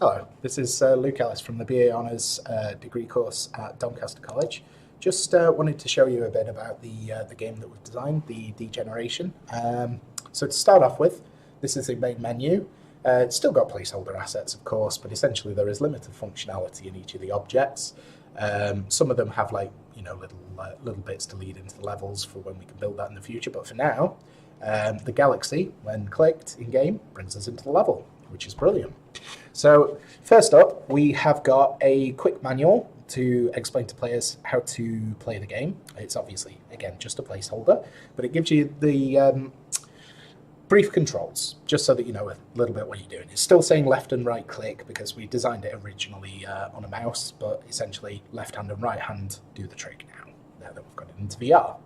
Hello, this is Luke Ellis from the BA Honours degree course at Doncaster College. Just wanted to show you a bit about the game that we've designed, the degeneration. So to start off with, this is the main menu. It's still got placeholder assets, of course, but essentially there is limited functionality in each of the objects. Some of them have little bits to lead into the levels for when we can build that in the future, but for now, the galaxy, when clicked in game, brings us into the level, which is brilliant. So first up, we have got a quick manual to explain to players how to play the game. It's obviously, again, just a placeholder, but it gives you the brief controls, just so that you know a little bit what you're doing. It's still saying left and right click because we designed it originally on a mouse, but essentially left hand and right hand do the trick now that we've got it into VR.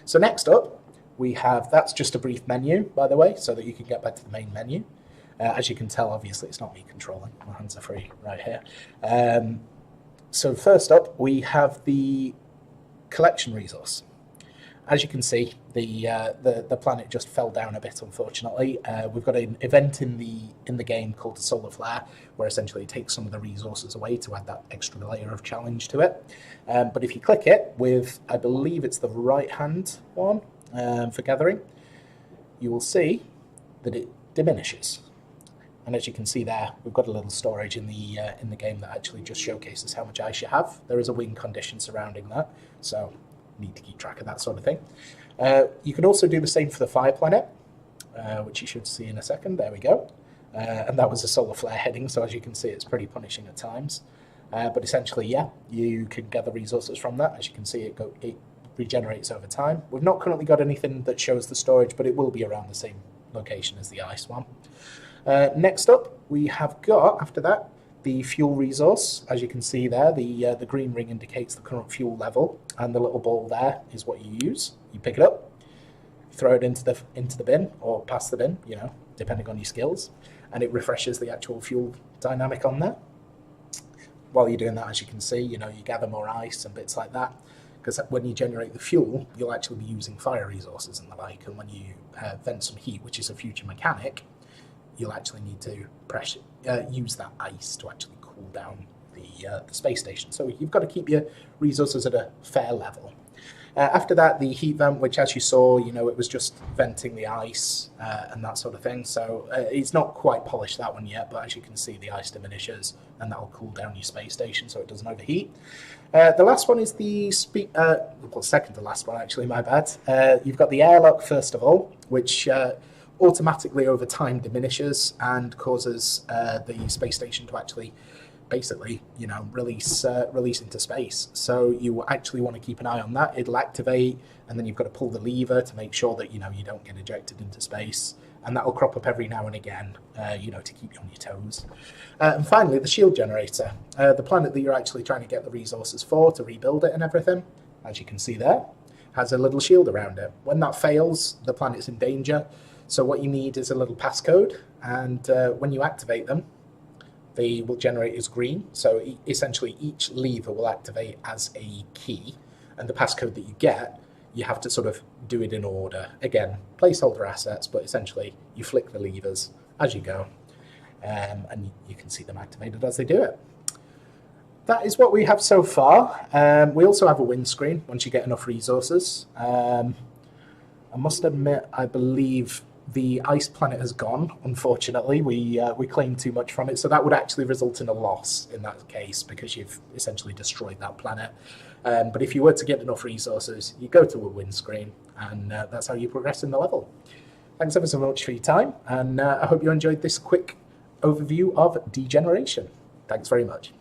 So next up, we have, that's just a brief menu, by the way, so that you can get back to the main menu. As you can tell, obviously, it's not me controlling. My hands are free right here. So first up, we have the collection resource. As you can see, the planet just fell down a bit, unfortunately. We've got an event in the game called the solar flare, where essentially it takes some of the resources away to add that extra layer of challenge to it. But if you click it with, I believe it's the right-hand one for gathering, you will see that it diminishes. And as you can see there, we've got a little storage in the game that actually just showcases how much ice you have. There is a win condition surrounding that, so you need to keep track of that sort of thing. You can also do the same for the fire planet, which you should see in a second. There we go. And that was a solar flare heading, so as you can see, it's pretty punishing at times. But essentially, yeah, you can gather resources from that. As you can see, it regenerates over time. We've not currently got anything that shows the storage, but it will be around the same location as the ice one. Next up, we have got, after that, the fuel resource. As you can see there, the green ring indicates the current fuel level, and the little ball there is what you use. You pick it up, throw it into the bin, or past the bin, depending on your skills, and it refreshes the actual fuel dynamic on there. While you're doing that, as you can see, you gather more ice and bits like that, because when you generate the fuel, you'll actually be using fire resources and the like, and when you vent some heat, which is a future mechanic, you'll actually need to use that ice to actually cool down the space station. So you've got to keep your resources at a fair level. After that, the heat vent, which as you saw, it was just venting the ice and that sort of thing. So it's not quite polished, that one yet, but as you can see, the ice diminishes and that'll cool down your space station so it doesn't overheat. The last one is the second to last one, actually, my bad. You've got the airlock, first of all, which automatically over time diminishes and causes the space station to actually basically release into space. So you actually want to keep an eye on that. It'll activate, and then you've got to pull the lever to make sure that you don't get ejected into space, and that'll crop up every now and again to keep you on your toes. And finally, the shield generator, the planet that you're actually trying to get the resources for to rebuild it and everything, as you can see there, has a little shield around it. When that fails, the planet's in danger. So what you need is a little passcode, and when you activate them, they will generate as green. So essentially each lever will activate as a key, and the passcode that you get, you have to sort of do it in order. Again, placeholder assets, but essentially you flick the levers as you go, and you can see them activated as they do it. That is what we have so far. We also have a win screen once you get enough resources. I must admit, I believe the ice planet has gone, unfortunately. We claimed too much from it, so that would actually result in a loss in that case, because you've essentially destroyed that planet. But if you were to get enough resources, you go to a win screen, and that's how you progress in the level. Thanks ever so much for your time, and I hope you enjoyed this quick overview of degeneration. Thanks very much.